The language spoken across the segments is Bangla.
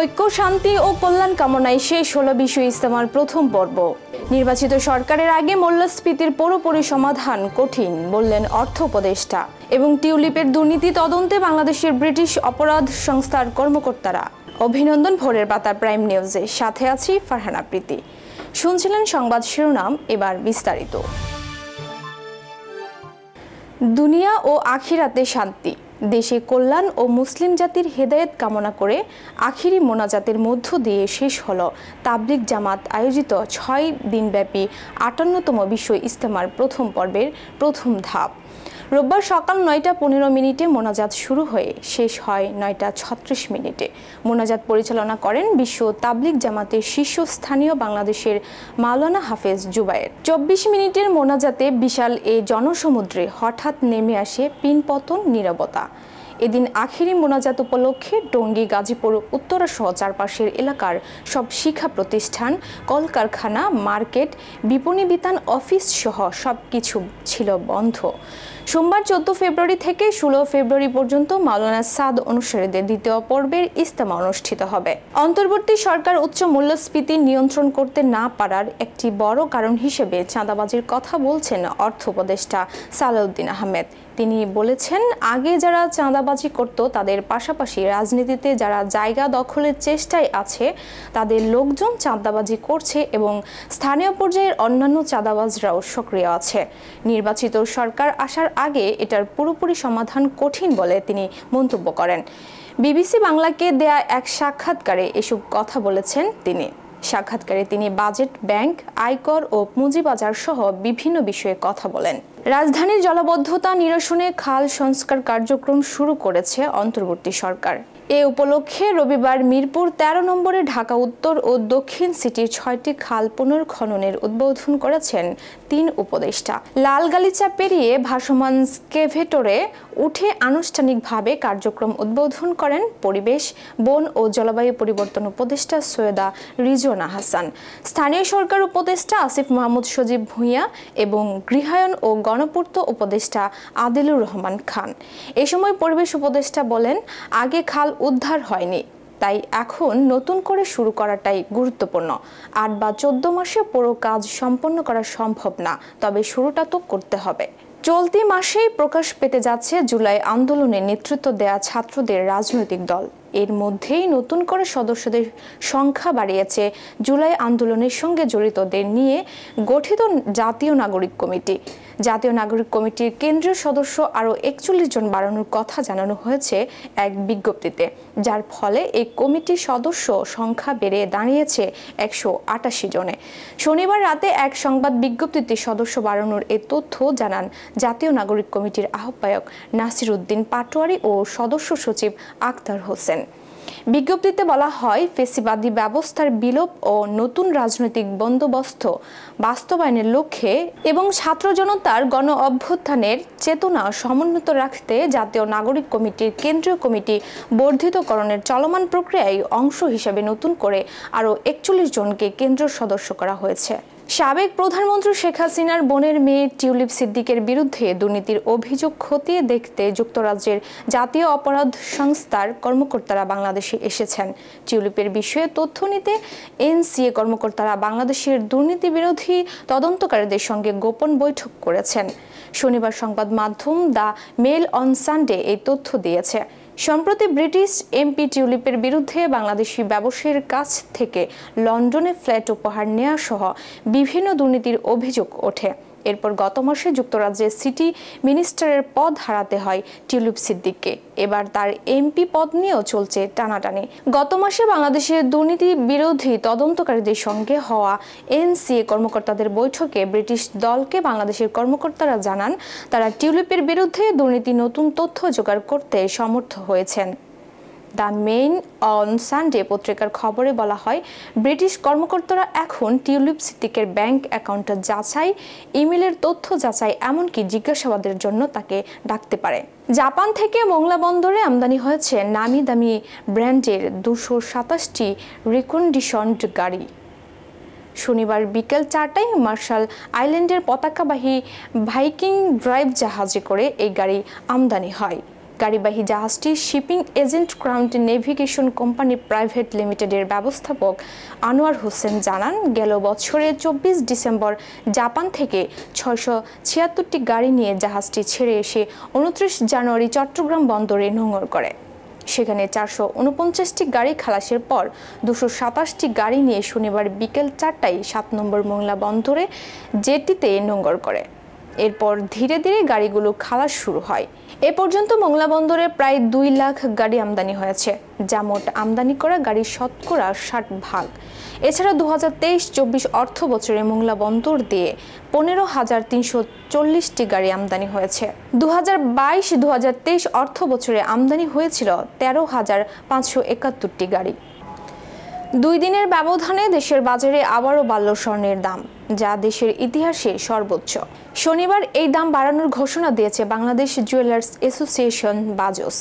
ঐক্য, শান্তি ও কল্যাণ কামনায় শেষ হলো বিশ্ব ইজতেমার প্রথম পর্ব। নির্বাচিত সরকারের আগে মূল্যস্ফীতির পুরোপুরি সমাধান কঠিন বললেন অর্থ উপদেষ্টা। এবং টিউলিপের দুর্নীতি তদন্তে বাংলাদেশের ব্রিটিশ অপরাধ সংস্থার কর্মকর্তারা। অভিনন্দন ভোরের পাতা প্রাইম নিউজে, সাথে আছি ফারহানা প্রীতি। শুনছিলেন সংবাদ শিরোনাম, এবার বিস্তারিত। দুনিয়া ও আখিরাতে শান্তি, দেশে কল্যাণ ও মুসলিম জাতির হেদায়েত কামনা করে আখিরি মোনাজাতের মধ্য দিয়ে শেষ হলো তাবলিগ জামাত আয়োজিত 6 দিনব্যাপী 58তম বিশ্ব ইজতেমার প্রথম পর্বের প্রথম ধাপ। রোববার সকাল 9:15 মোনাজাত শুরু হয়ে শেষ হয় 9:36। মোনাজাত পরিচালনা করেন বিশ্ব তাবলিগ জামাতের শীর্ষস্থানীয় বাংলাদেশের মাওলানা হাফেজ জুবায়ের। 24 মিনিটের মোনাজাতে বিশাল এ জনসমুদ্রে হঠাৎ নেমে আসে পিনপতন নীরবতা। এদিন আখেরি মোনাজাত উপলক্ষে টঙ্গী, গাজীপুর, উত্তরা সহ চারপাশের এলাকার সব শিক্ষা প্রতিষ্ঠান, কলকারখানা, মার্কেট, বিপণী বিতান, অফিস সহ সবকিছু ছিল বন্ধ। সোমবার 14 ফেব্রুয়ারি থেকে 16 ফেব্রুয়ারি পর্যন্ত মাওলানা সাদ অনুসারীদের দ্বিতীয় পর্বের ইজতেমা অনুষ্ঠিত হবে। অন্তর্বর্তী সরকার উচ্চ মূল্যস্ফীতি নিয়ন্ত্রণ করতে না পারার একটি বড় কারণ হিসেবে চাঁদাবাজির কথা বলছেন অর্থ উপদেষ্টা সালাউদ্দিন আহমেদ। তিনি বলেছেন, আগে যারা চাঁদাবাজি করত তাদের পাশাপাশি রাজনীতিতে যারা জায়গা দখলের চেষ্টায় আছে তাদের লোকজন চাঁদাবাজি করছে এবং স্থানীয় পর্যায়ের অন্যান্য চাঁদাবাজরাও সক্রিয় আছে। নির্বাচিত সরকার আসার আগে এটার পুরোপুরি সমাধান কঠিন বলে তিনি মন্তব্য করেন। বিবিসি বাংলাকে দেয়া এক সাক্ষাৎকারে এসব কথা বলেছেন তিনি। সাক্ষাৎকারে তিনি বাজেট, ব্যাংক, আয়কর ও পুঁজিবাজার সহ বিভিন্ন বিষয়ে কথা বলেন। রাজধানীর জলাবদ্ধতা নিরসনে খাল সংস্কার কার্যক্রম শুরু করেছে অন্তর্বর্তী সরকার। এ উপলক্ষে রবিবার মিরপুর 13 নম্বরে ঢাকা উত্তর ও দক্ষিণ সিটির 6টি খাল পুনর্খননের উদ্বোধন করেছেন 3 উপদেষ্টা। লাল গালিচা পেরিয়ে ভাসমান স্কেভেটরে উঠে আনুষ্ঠানিকভাবে কার্যক্রম উদ্বোধন করেন পরিবেশ, বন ও জলবায়ু পরিবর্তন উপদেষ্টা সৈয়দা রিজওয়ানা হাসান, স্থানীয় সরকার উপদেষ্টা আসিফ মাহমুদ সজীব ভূঁইয়া এবং গৃহায়ন ও গণপূর্ত উপদেষ্টা আদিলুর রহমান খান। এ সময় পরিবেশ উপদেষ্টা বলেন, আগে খাল উদ্ধার হয়নি, তাই এখন নতুন করে শুরু করাটাই গুরুত্বপূর্ণ। 8 বা 14 মাসে পুরো কাজ সম্পন্ন করা সম্ভব না, তবে শুরুটা তো করতে হবে। চলতি মাসেই প্রকাশ পেতে যাচ্ছে জুলাই আন্দোলনে নেতৃত্ব দেয়া ছাত্রদের রাজনৈতিক দল। এর মধ্যেই নতুন করে সদস্যদের সংখ্যা বাড়িয়েছে জুলাই আন্দোলনের সঙ্গে জড়িতদের নিয়ে গঠিত জাতীয় নাগরিক কমিটি। জাতীয় নাগরিক কমিটির কেন্দ্রীয় সদস্য আরও 41 জন বাড়ানোর কথা জানানো হয়েছে এক বিজ্ঞপ্তিতে, যার ফলে এই কমিটির সদস্য সংখ্যা বেড়ে দাঁড়িয়েছে 188 জনে। শনিবার রাতে এক সংবাদ বিজ্ঞপ্তিতে সদস্য বাড়ানোর এ তথ্য জানান জাতীয় নাগরিক কমিটির আহ্বায়ক নাসির উদ্দিন পাটোয়ারি ও সদস্য সচিব আক্তার হোসেন। বিজ্ঞপ্তিতে বলা হয়, ফেসিবাদী ব্যবস্থার বিলোপ ও নতুন রাজনৈতিক বন্দোবস্ত বাস্তবায়নের লক্ষ্যে এবং ছাত্র জনতার গণ অভ্যুত্থানের চেতনা সমুন্নত রাখতে জাতীয় নাগরিক কমিটির কেন্দ্রীয় কমিটি বর্ধিতকরণের চলমান প্রক্রিয়ায় অংশ হিসেবে নতুন করে আরও 41 জনকে কেন্দ্রীয় সদস্য করা হয়েছে। সাবেক প্রধানমন্ত্রী শেখ হাসিনার বোনের মেয়ে টিউলিপ সিদ্দিকের বিরুদ্ধে দুর্নীতির অভিযোগ খতিয়ে দেখতে যুক্তরাজ্যের জাতীয় অপরাধ সংস্থার কর্মকর্তারা বাংলাদেশে এসেছেন। টিউলিপের বিষয়ে তথ্য নিতে এনসিএ কর্মকর্তারা বাংলাদেশের দুর্নীতি বিরোধী তদন্তকারীদের সঙ্গে গোপন বৈঠক করেছেন। শনিবার সংবাদ মাধ্যম দ্য মেল অন সানডে এই তথ্য দিয়েছে। সম্প্রতি ব্রিটিশ এমপি টিউলিপের বিরুদ্ধে বাংলাদেশি ব্যবসায়ীর কাছ থেকে লন্ডনে ফ্ল্যাট উপহার নেওয়া সহ বিভিন্ন দুর্নীতির অভিযোগ ওঠে। এরপর গত মাসে যুক্তরাজ্যের সিটি মিনিস্টারের পদ হারাতে হয় টিউলিপ সিদ্দিককে। এবার তার এমপি পদ নিয়েও চলছে টানাটানি। গত মাসে বাংলাদেশের দুর্নীতি বিরোধী তদন্তকারীদের সঙ্গে হওয়া এনসিএ কর্মকর্তাদের বৈঠকে ব্রিটিশ দলকে বাংলাদেশের কর্মকর্তারা জানান, তারা টিউলিপের বিরুদ্ধে দুর্নীতি নতুন তথ্য জোগাড় করতে সমর্থ হয়েছেন। দ্য মেইন অন সানডে পত্রিকার খবরে বলা হয়, ব্রিটিশ কর্মকর্তারা এখন টিউলিপ সিদ্দিকের ব্যাংক অ্যাকাউন্ট যাচাই, ইমেলের তথ্য যাচাই, এমনকি জিজ্ঞাসাবাদের জন্য তাকে ডাকতে পারে। জাপান থেকে মোংলা বন্দরে আমদানি হয়েছে নামি দামি ব্র্যান্ডের 227টি রিকন্ডিশনড গাড়ি। শনিবার বিকেল 4টায় মার্শাল আইল্যান্ডের পতাকাবাহী ভাইকিং ড্রাইভ জাহাজে করে এই গাড়ি আমদানি হয়। গাড়িবাহী জাহাজটি shipping agent crown navigation company private লিমিটেডের ব্যবস্থাপক আনোয়ার হোসেন জানান, গেল বছরের 24 ডিসেম্বর জাপান থেকে 676টি গাড়ি নিয়ে জাহাজটি ছেড়ে এসে 29 জানুয়ারি চট্টগ্রাম বন্দরে নোঙর করে। সেখানে 449টি গাড়ি খালাসের পর 227টি গাড়ি নিয়ে শনিবার বিকেল 4টায় 7 নম্বর মোংলা বন্দরে জেটিতে নোঙর করে। এরপর ধীরে ধীরে গাড়িগুলো খালাস শুরু হয়। এ পর্যন্ত মোংলা বন্দরে প্রায় 2 লাখ গাড়ি আমদানি হয়েছে, যা মোট আমদানি করা গাড়ির শতকরা 60%। এছাড়া 2023-24 অর্থ বছরে মোংলা বন্দর দিয়ে 15,340টি গাড়ি আমদানি হয়েছে। 2022-2023 অর্থ বছরে আমদানি হয়েছিল 13,571টি গাড়ি। 2 দিনের ব্যবধানে দেশের বাজারে আবারও বাড়ল স্বর্ণের দাম, যা দেশের ইতিহাসে সর্বোচ্চ। শনিবার এই দাম বাড়ানোর ঘোষণা দিয়েছে বাংলাদেশ জুয়েলার্স অ্যাসোসিয়েশন বাজস।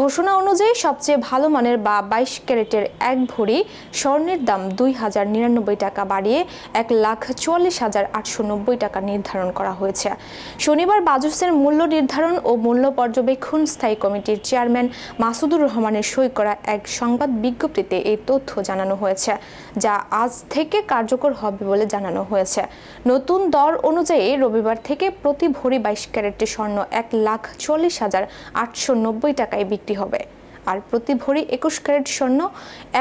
ঘোষণা অনুযায়ী সবচেয়ে ভালো মানের বা 22 ক্যারেটের 1 ভরি স্বর্ণের দাম 2,099 টাকা বাড়িয়ে 1,44,890 টাকা নির্ধারণ করা হয়েছে। শনিবার বাজসের মূল্য নির্ধারণ ও মূল্য পর্যবেক্ষণ স্থায়ী কমিটির চেয়ারম্যান মাসুদুর রহমানের সই করা এক সংবাদ বিজ্ঞপ্তিতে এই তথ্য জানানো হয়েছে, যা আজ থেকে কার্যকর হবে বলে জানানো হয়েছে। নতুন দর অনুযায়ী রবিবার থেকে প্রতি ভরি 22 ক্যারেটের স্বর্ণ 1,40,890 টাকায় বিক্রি হবে, আর প্রতি ভরি 21 ক্যারেট স্বর্ণ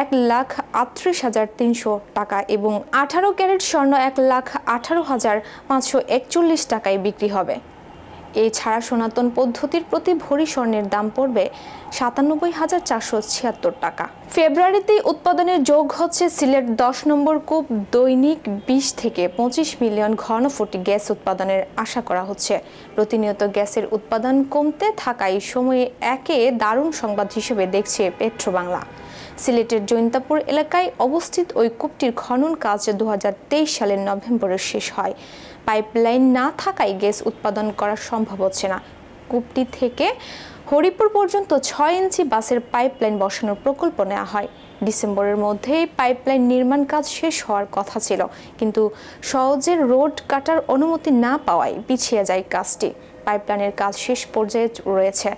1,38,300 টাকা এবং 18 ক্যারেট স্বর্ণ 1,18,541 টাকায় বিক্রি হবে। এছাড়া সনাতন পদ্ধতির প্রতি ভরি স্বর্ণের দাম পড়বে 97,476 টাকা। ফেব্রুয়ারিতেই উৎপাদনের যোগ হচ্ছে সিলেট 10 নম্বর কূপ দৈনিক 20 থেকে 25 মিলিয়ন ঘনফুট গ্যাস উৎপাদনের আশা করা হচ্ছে। প্রতিনিয়ত গ্যাসের উৎপাদন কমতে থাকায় সময়ে একে দারুণ সংবাদ হিসেবে দেখছে পেট্রোবাংলা। সিলেটের জৈন্তাপুর এলাকায় অবস্থিত ওই কূপটির খনন কাজ 2023 সালের নভেম্বরে শেষ হয়। পাইপলাইন না থাকায় গ্যাস উৎপাদন করা সম্ভব হচ্ছে না। কূপটি থেকে হরিপুর পর্যন্ত 6 ইঞ্চি বাসের পাইপলাইন বসানোর প্রকল্প নেওয়া হয়। ডিসেম্বরের মধ্যেই পাইপলাইন নির্মাণ কাজ শেষ হওয়ার কথা ছিল, কিন্তু সহজে রোড কাটার অনুমতি না পাওয়ায় পিছিয়ে যায় কাজটি। পাইপলাইনের কাজ শেষ পর্যায়ে রয়েছে।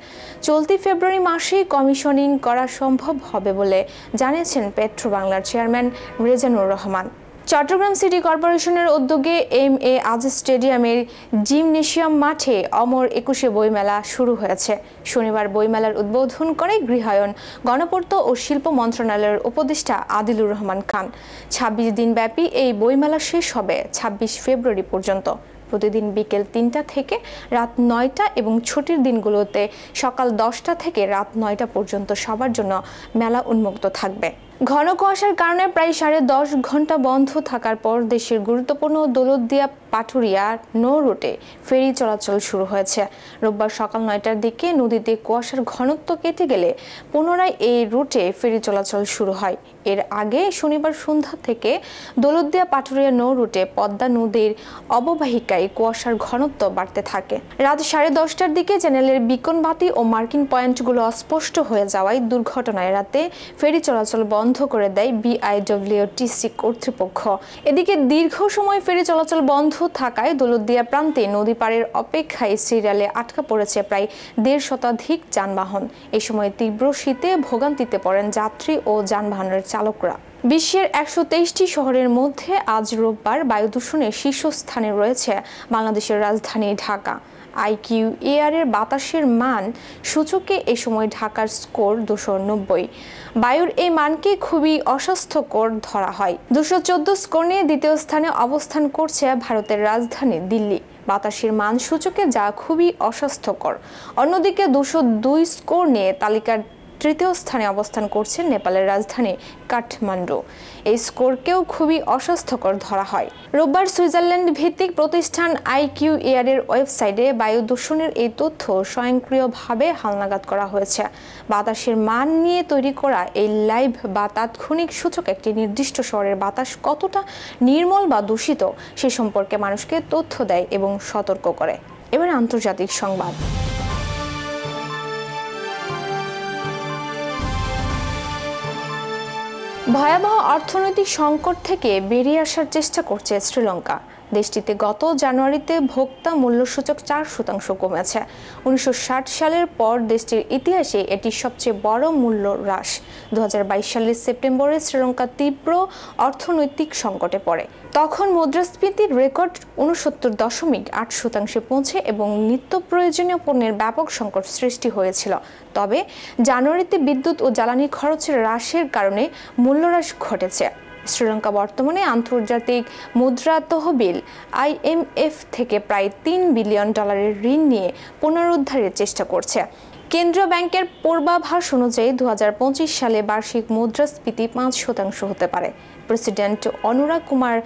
চলতি ফেব্রুয়ারি মাসেই কমিশনিং করা সম্ভব হবে বলে জানিয়েছেন পেট্রোবাংলার চেয়ারম্যান রেজানুর রহমান। চট্টগ্রাম সিটি কর্পোরেশনের উদ্যোগে MA আজিজ স্টেডিয়ামের জিমনেশিয়াম মাঠে অমর 21শে বইমেলা শুরু হয়েছে। শনিবার বইমেলার উদ্বোধন করে গৃহায়ন, গণপূর্ত ও শিল্প মন্ত্রণালয়ের উপদেষ্টা আদিলুর রহমান খান। 26 দিনব্যাপী এই বইমেলা শেষ হবে 26 ফেব্রুয়ারি পর্যন্ত। প্রতিদিন বিকেল 3টা থেকে রাত 9টা এবং ছুটির দিনগুলোতে সকাল 10টা থেকে রাত 9টা পর্যন্ত সবার জন্য মেলা উন্মুক্ত থাকবে। ঘন কুয়াশার কারণে প্রায় 10.5 ঘন্টা বন্ধ থাকার পর দেশের গুরুত্বপূর্ণ দৌলতদিয়া পাটুরিয়া নৌ রুটে ফেরি চলাচল শুরু হয়েছে। রোববার সকাল 9টার দিকে নদীতে কুয়াশার ঘনত্ব কেটে গেলে পুনরায় এই রুটে ফেরি চলাচল শুরু হয়। এর আগে শনিবার সন্ধ্যা থেকে দৌলতদিয়া পাটুরিয়া নৌ রুটে পদ্মা নদীর অববাহিকায় কুয়াশার ঘনত্ব বাড়তে থাকে। রাত 10:30টার দিকে চ্যানেলের বিকন বাতি ও মার্কিং পয়েন্টগুলো অস্পষ্ট হয়ে যাওয়ায় দুর্ঘটনা এড়াতে ফেরি চলাচল বন্ধ করে দেয় BIWTC কর্তৃপক্ষ। এদিকে দীর্ঘ সময় ফেরি চলাচল বন্ধ থাকায় দৌলতদিয়া প্রান্তে নদী পাড়ের অপেক্ষায় সিরিয়ালে আটকা পড়েছে প্রায় 1.5 শতাধিক যানবাহন। এই সময় তীব্র শীতে ভোগান্তিতে পড়েন যাত্রী ও যানবাহনের চালকরা। বিশ্বের 123টি শহরের মধ্যে আজ রোববার বায়ু দূষণের শীর্ষস্থানে রয়েছে বাংলাদেশের রাজধানী ঢাকা। IQAR এর বাতাসের মান সূচকে এ সময় ঢাকার স্কোর 290। বায়ুর এই মানকে খুবই অস্বাস্থ্যকর ধরা হয়। 214 স্কোর নিয়ে দ্বিতীয় স্থানে অবস্থান করছে ভারতের রাজধানী দিল্লি বাতাসের মান সূচকে, যা খুবই অস্বাস্থ্যকর। অন্যদিকে 202 স্কোর নিয়ে তালিকার তৃতীয় স্থানে অবস্থান করছে নেপালের রাজধানী কাঠমান্ডু। এই স্কোরকেও খুবই অস্বাস্থ্যকর ধরা হয়। রোববার সুইজারল্যান্ড ভিত্তিক প্রতিষ্ঠান IQAR এর ওয়েবসাইটে বায়ু দূষণের এই তথ্য স্বয়ংক্রিয়ভাবে হালনাগাদ করা হয়েছে। বাতাসের মান নিয়ে তৈরি করা এই লাইভ বা তাৎক্ষণিক সূচক একটি নির্দিষ্ট শহরের বাতাস কতটা নির্মল বা দূষিত সে সম্পর্কে মানুষকে তথ্য দেয় এবং সতর্ক করে। এবার আন্তর্জাতিক সংবাদ। ভয়াবহ অর্থনৈতিক সংকট থেকে বেরিয়ে আসার চেষ্টা করছে শ্রীলঙ্কা। দেশটিতে গত জানুয়ারিতে ভোক্তা মূল্যসূচক 4% কমেছে। 1960 সালের পর দেশটির ইতিহাসে এটি সবচেয়ে বড় মূল্য হ্রাস। 2022 সালের সেপ্টেম্বরে শ্রীলঙ্কা তীব্র অর্থনৈতিক সংকটে পড়ে। তখন মুদ্রাস্ফীতির রেকর্ড 69.8% পৌঁছে এবং নিত্য প্রয়োজনীয় পণ্যের ব্যাপক সংকট সৃষ্টি হয়েছিল। তবে জানুয়ারিতে বিদ্যুৎ ও জ্বালানি খরচের হ্রাসের কারণে মূল্যহ্রাস ঘটেছে। শ্রীলঙ্কা বর্তমানে আন্তর্জাতিক মুদ্রা তহবিল IMF থেকে প্রায় $3 বিলিয়ন ঋণ নিয়ে পুনরুদ্ধারের চেষ্টা করছে। কেন্দ্রীয় ব্যাংকের পূর্বাভাস অনুযায়ী 2025 সালে বার্ষিক মুদ্রাস্ফীতি 5% হতে পারে। প্রেসিডেন্ট অনুরা কুমার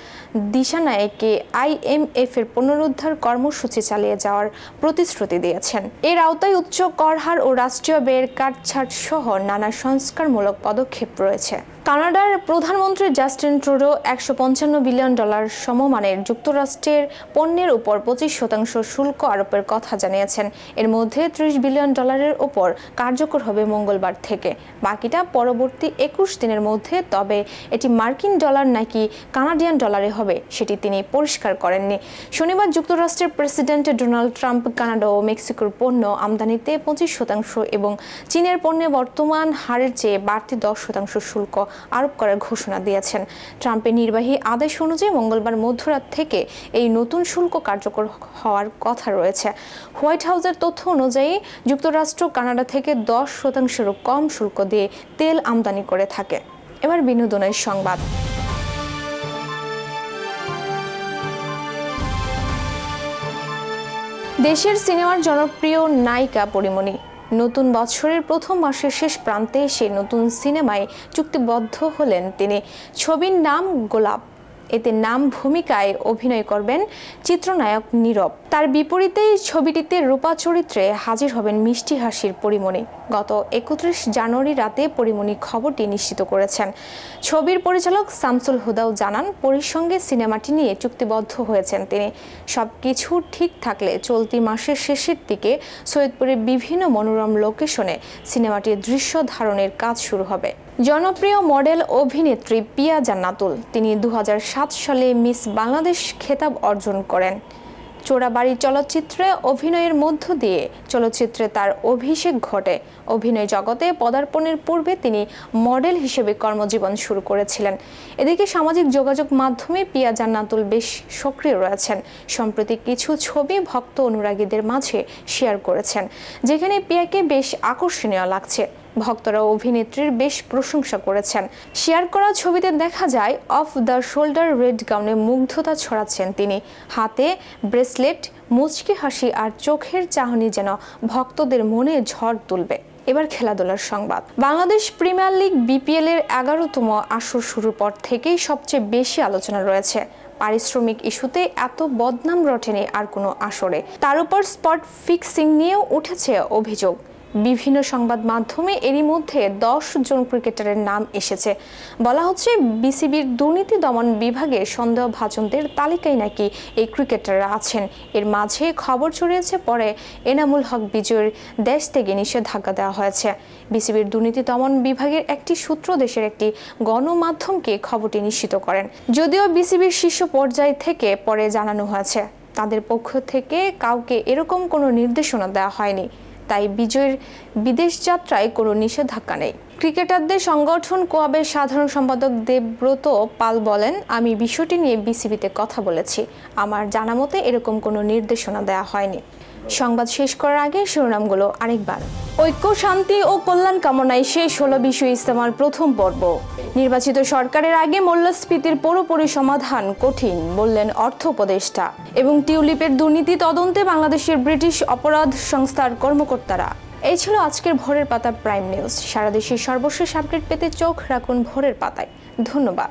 দিশানায়েকে IMF এর পুনরুদ্ধার কর্মসূচি চালিয়ে যাওয়ার প্রতিশ্রুতি দিয়েছেন। এর আওতায় উচ্চ কর হার ও রাষ্ট্রীয় ব্যয়ের কাটছাঁট সহ নানা সংস্কারমূলক পদক্ষেপ রয়েছে। কানাডার প্রধানমন্ত্রী জাস্টিন ট্রুডো $155 বিলিয়ন সমমানের যুক্তরাষ্ট্রের পণ্যের উপর 25% শুল্ক আরোপের কথা জানিয়েছেন। এর মধ্যে $30 বিলিয়ন উপর কার্যকর হবে মঙ্গলবার থেকে, বাকিটা পরবর্তী 21 দিনের মধ্যে। তবে এটি মার্কিন ডলার নাকি কানাডিয়ান ডলারে হবে সেটি তিনি পরিষ্কার করেননি। শনিবার যুক্তরাষ্ট্রের প্রেসিডেন্ট ডোনাল্ড ট্রাম্প কানাডা ও মেক্সিকোর পণ্য আমদানিতে 25% এবং চীনের পণ্যে বর্তমান হারের চেয়ে বাড়তি 10% শুল্ক আরোপ করার ঘোষণা দিয়েছেন। ট্রাম্পের নির্বাহী আদেশ অনুযায়ী মঙ্গলবার মধ্যরাত থেকে এই নতুন শুল্ক কার্যকর হওয়ার কথা রয়েছে। হোয়াইট হাউসের তথ্য অনুযায়ী যুক্তরাষ্ট্র কানাডা থেকে 10%-এরও কম শুল্ক দিয়ে তেল আমদানি করে থাকে। এবার বিনোদনের সংবাদ। দেশের সিনেমার জনপ্রিয় নায়িকা পরীমণি নতুন বছরের প্রথম মাসের শেষ প্রান্তে এসে নতুন সিনেমায় চুক্তিবদ্ধ হলেন তিনি। ছবির নাম গোলাপ। এতে নাম ভূমিকায় অভিনয় করবেন চিত্রনায়ক নীরব। তার বিপরীতে ছবিটিতে রূপা চরিত্রে হাজির হবেন মিষ্টি হাসির পরীমণি। গত 31 জানুয়ারি রাতে পরীমণি খবরটি নিশ্চিত করেছেন। ছবির পরিচালক শামসুল হুদাও জানান, পরীর সঙ্গে সিনেমাটি নিয়ে চুক্তিবদ্ধ হয়েছেন তিনি। সবকিছু ঠিক থাকলে চলতি মাসের শেষের দিকে সৈয়দপুরের বিভিন্ন মনোরম লোকেশনে সিনেমাটির দৃশ্য ধারণের কাজ শুরু হবে। জনপ্রিয় মডেল অভিনেত্রী পিয়া জান্নাতুল, তিনি 2007 সালে মিস বাংলাদেশ খেতাব অর্জন করেন। চোরাবাড়ি চলচ্চিত্রে অভিনয়ের মধ্য দিয়ে চলচ্চিত্রে তার অভিষেক ঘটে। অভিনয় জগতে পদার্পণের পূর্বে তিনি মডেল হিসেবে কর্মজীবন শুরু করেছিলেন। এদিকে সামাজিক যোগাযোগ মাধ্যমে পিয়া জান্নাতুল বেশ সক্রিয় রয়েছেন। সম্প্রতি কিছু ছবি ভক্ত অনুরাগীদের মাঝে শেয়ার করেছেন, যেখানে পিয়াকে বেশ আকর্ষণীয় লাগছে। ভক্তরা অভিনেত্রীর বেশ প্রশংসা করেছেন। শেয়ার করা ছবিতে দেখা যায় অফ দ্য শোল্ডার রেড গাউনে মুগ্ধতা ছড়াচ্ছেন তিনি। হাতে ব্রেসলেট, মুচকি হাসি আর চোখের চাহনি যেন ভক্তদের মনে ঝড় তুলবে। এবার খেলাধুলার সংবাদ। বাংলাদেশ প্রিমিয়ার লিগ BPL এর 11তম আসর শুরুর পর থেকেই সবচেয়ে বেশি আলোচনা রয়েছে। পারিশ্রমিক ইস্যুতে এত বদনাম রটেনি আর কোনো আসরে। তার উপর স্পট ফিক্সিং নিয়েও উঠেছে অভিযোগ। বিভিন্ন সংবাদ মাধ্যমে এরই মধ্যে 10 জন ক্রিকেটারের নাম এসেছে। বলা হচ্ছে বিসিবির দুর্নীতি দমন বিভাগের সন্দেহভাজনদের তালিকায় নাকি এই ক্রিকেটাররা আছেন। এর মাঝে খবর ছড়িয়েছে পরে এনামুল হক বিজয়ের দেশ থেকে নিষেধাজ্ঞা দেওয়া হয়েছে। বিসিবির দুর্নীতি দমন বিভাগের একটি সূত্র দেশের একটি গণমাধ্যমকে খবরটি নিশ্চিত করেন। যদিও বিসিবির শীর্ষ পর্যায় থেকে পরে জানানো হয়েছে তাদের পক্ষ থেকে কাউকে এরকম কোনো নির্দেশনা দেওয়া হয়নি, তাই বিজয়ের বিদেশ যাত্রায় কোনো নিষেধাজ্ঞা নেই। ক্রিকেটারদের সংগঠন কোয়াবের সাধারণ সম্পাদক দেবব্রত পাল বলেন, আমি বিষয়টি নিয়ে বিসিবিতে কথা বলেছি। আমার জানা মতে এরকম কোনো নির্দেশনা দেওয়া হয়নি। সংবাদ শেষ করার আগে শিরোনামগুলো আরেকবার। ঐক্য, শান্তি ও কল্যাণ কামনায় শেষ হলো বিশ্ব ইজতেমার প্রথম পর্ব। নির্বাচিত সরকারের আগে মূল্যস্ফীতির পুরোপুরি সমাধান কঠিন, বললেন অর্থ উপদেষ্টা। এবং টিউলিপের দুর্নীতি তদন্তে বাংলাদেশের ব্রিটিশ অপরাধ সংস্থার কর্মকর্তারা। এই ছিল আজকের ভোরের পাতা প্রাইম নিউজ। সারা দেশের সর্বশেষ আপডেট পেতে চোখ রাখুন ভোরের পাতায়। ধন্যবাদ।